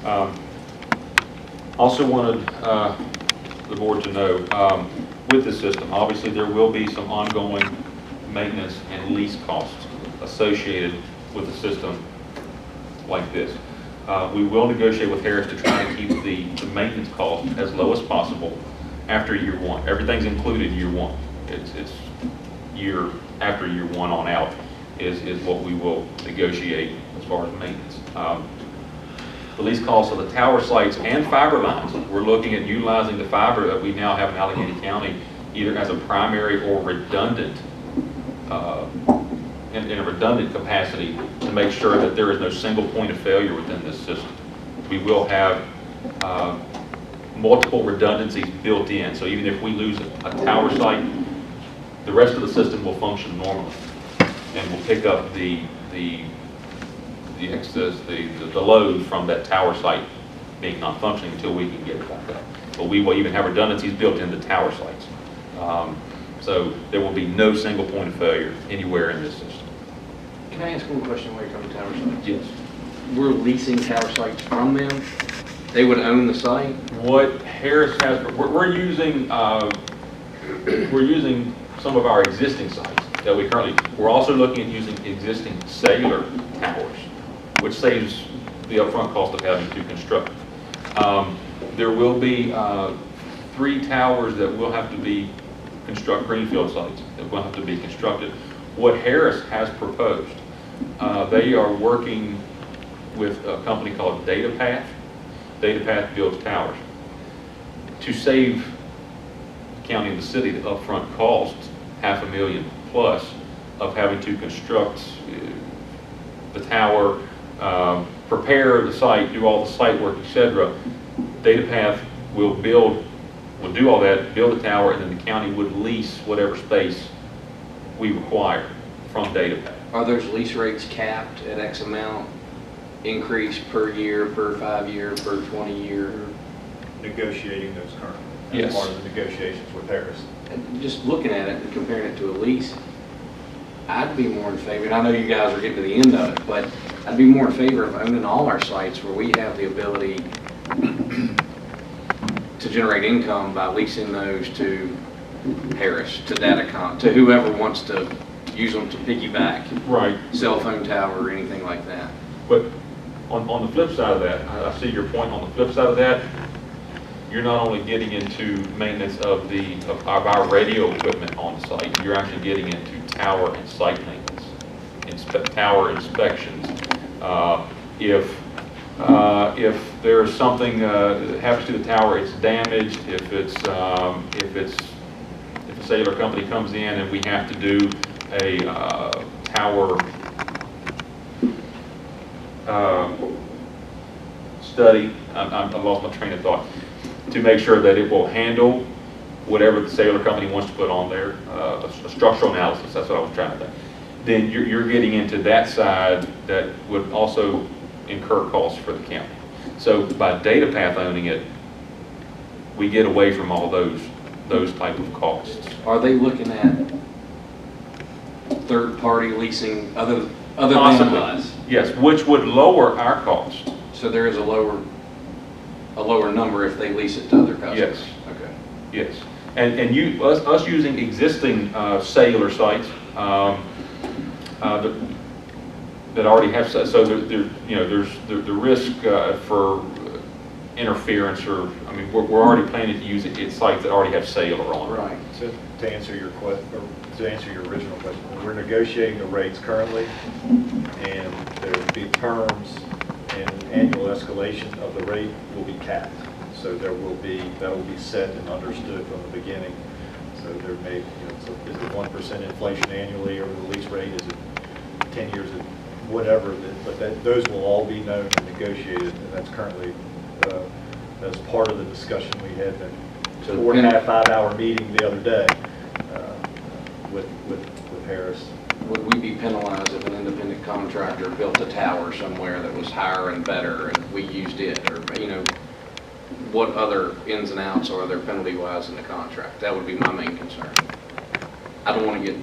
Also wanted the board to know, with the system, obviously there will be some ongoing maintenance and lease costs associated with a system like this. We will negotiate with Harris to try to keep the maintenance cost as low as possible after year one. Everything's included year one. It's year after year one on out is what we will negotiate as far as maintenance. The lease costs of the tower sites and fiber lines. We're looking at utilizing the fiber that we now have in Alleghany County either as a primary or redundant, in a redundant capacity to make sure that there is no single point of failure within this system. We will have multiple redundancies built in, so even if we lose a tower site, the rest of the system will function normally and will pick up the excess, the load from that tower site being non-functioning until we can get it back up. But we will even have redundancies built into tower sites. So there will be no single point of failure anywhere in this system. Can I ask one question while you're coming to tower sites? Yes. We're leasing tower sites from them? They would own the site? What Harris has, we're using some of our existing sites that we're also looking at using existing cellular towers, which saves the upfront cost of having to construct. There will be 3 towers that will have to be greenfield sites that will have to be constructed. What Harris has proposed, they are working with a company called DataPath. DataPath builds towers. To save the county and the city the upfront cost, $500,000 plus of having to construct the tower, prepare the site, do all the site work, etc. DataPath will do all that, build the tower, and then the county would lease whatever space we require from DataPath. Are those lease rates capped at X amount, increase per year, per 5-year, per 20-year? Negotiating those currently. Yes. As part of the negotiations with Harris. And just looking at it and comparing it to a lease, I'd be more in favor, and I know you guys are getting to the end of it, but I'd be more in favor of owning all our sites where we have the ability to generate income by leasing those to Harris, to Datacom, to whoever wants to use them to piggyback. Right. Cell phone tower or anything like that. But on the flip side of that, I see your point. On the flip side of that, you're not only getting into maintenance of our radio equipment on the site, you're actually getting into tower and site maintenance, tower inspections. If there's something that happens to the tower, it's damaged. If a cellular company comes in and we have to do a tower study, I lost my train of thought, to make sure that it will handle whatever the cellular company wants to put on there, a structural analysis, that's what I was trying to think. Then you're getting into that side that would also incur costs for the county. So by DataPath owning it, we get away from all those type of costs. Are they looking at third-party leasing other than Possibly. us? Yes, which would lower our cost. So there is a lower number if they lease it to other customers? Yes. Okay. Yes, and us using existing cellular sites that already have, so there's the risk for interference, or I mean we're already planning to use it in sites that already have cellular on it. Right. So to answer your original question, we're negotiating the rates currently, and there will be terms and annual escalation of the rate will be capped. So that will be set and understood from the beginning. So there may, so is it 1% inflation annually over the lease rate? Is it 10 years, whatever? But those will all be known and negotiated, and that's currently as part of the discussion we had that 4.5-5 hour meeting the other day with Harris. Would we be penalized if an independent contractor built a tower somewhere that was higher and better and we used it? Or, what other ins and outs are there penalty-wise in the contract? That would be my main concern. I don't want to get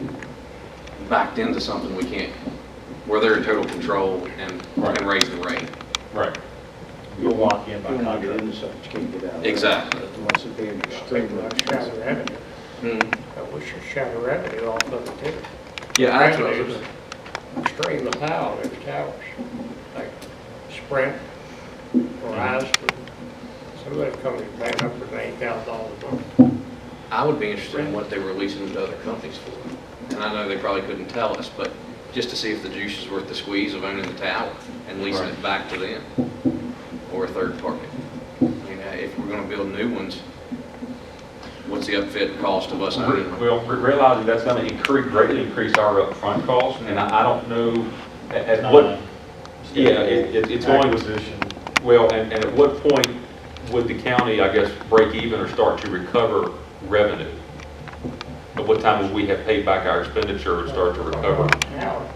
backed into something we can't, where they're in total control and can raise the rate. Right. you'll lock in by You want to get contract. inside, you can't get out. Exactly. Unless it be an extreme. People like shadow revenue. Hmm. We should shadow revenue off of it too. Yeah, that's what I Revenues was, are extremely high on those towers. Like Sprint, Verizon, some of those companies paying upwards of $8,000 a month. I would be interested in what they were leasing them to other companies for. And I know they probably couldn't tell us, but just to see if the juice is worth the squeeze of owning the tower and leasing Right. it back to them or a third party. I mean, if we're gonna build new ones, what's the upfit cost of us owning them? Well, realizing that's going to greatly increase our upfront costs, and I don't know at what, yeah, it's going to, Acquisition, well, and at what point would the county, I guess, break even or start to recover revenue? At what time would we have paid back our expenditure and start to recover? Tower.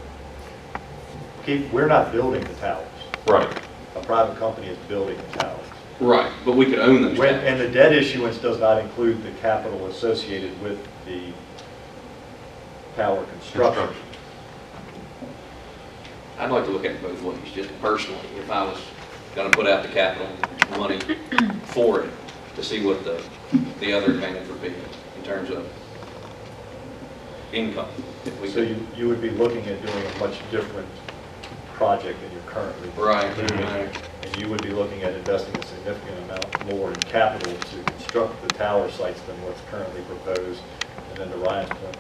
we're not building the towers. Right, A private company is building the towers. Right, but we could own those And towers. the debt issuance does not include the capital associated with the tower construction. construction. I'd like to look at both ways, just personally, if I was gonna put out the capital money for it, to see what the other advantage would be in terms of income. If we So could, you would be looking at doing a much different project than you're currently doing. right, And you would be looking at investing a significant amount more in capital to construct the tower sites than what's currently proposed. And then to Ryan's point,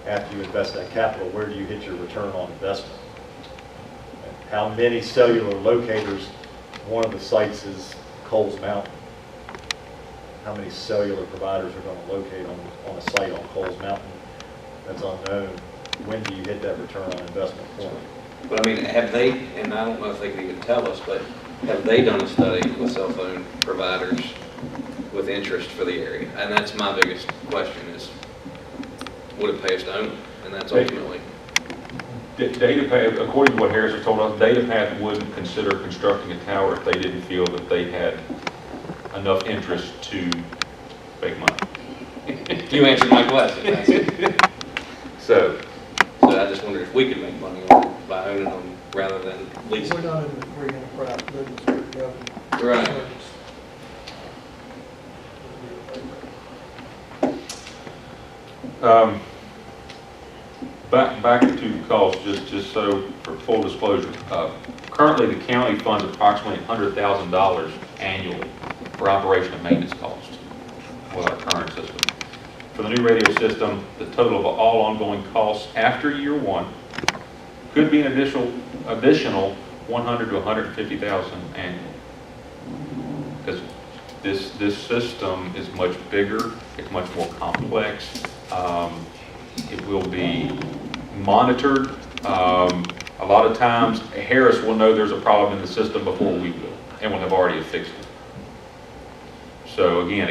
after you invest that capital, where do you hit your return on investment? And how many cellular locators, one of the sites is Coles Mountain. How many cellular providers are going to locate on a site on Coles Mountain? That's unknown. When do you hit that return on investment point? but I mean, have they, and I don't know if they can even tell us, but have they done a study with cell phone providers with interest for the area? And that's my biggest question is, would it pay us to own them? And that's ultimately, DataPath, according to what Harris has told us, DataPath wouldn't consider constructing a tower if they didn't feel that they had enough interest to make money. you answered my question. That's- So, So I just wondered if we could make money on it by owning them rather than leasing. We're not in the free enterprise business, we're government. Right. service. back to cost, just so for full disclosure. Currently, the county funds approximately $100,000 annually for operation and maintenance costs with our current system. For the new radio system, the total of all ongoing costs after year one could be an additional $100,000 to $150,000 annually. Because this system is much bigger, it's much more complex. It will be monitored. A lot of times, Harris will know there's a problem in the system before we will, and will have already fixed it. So again,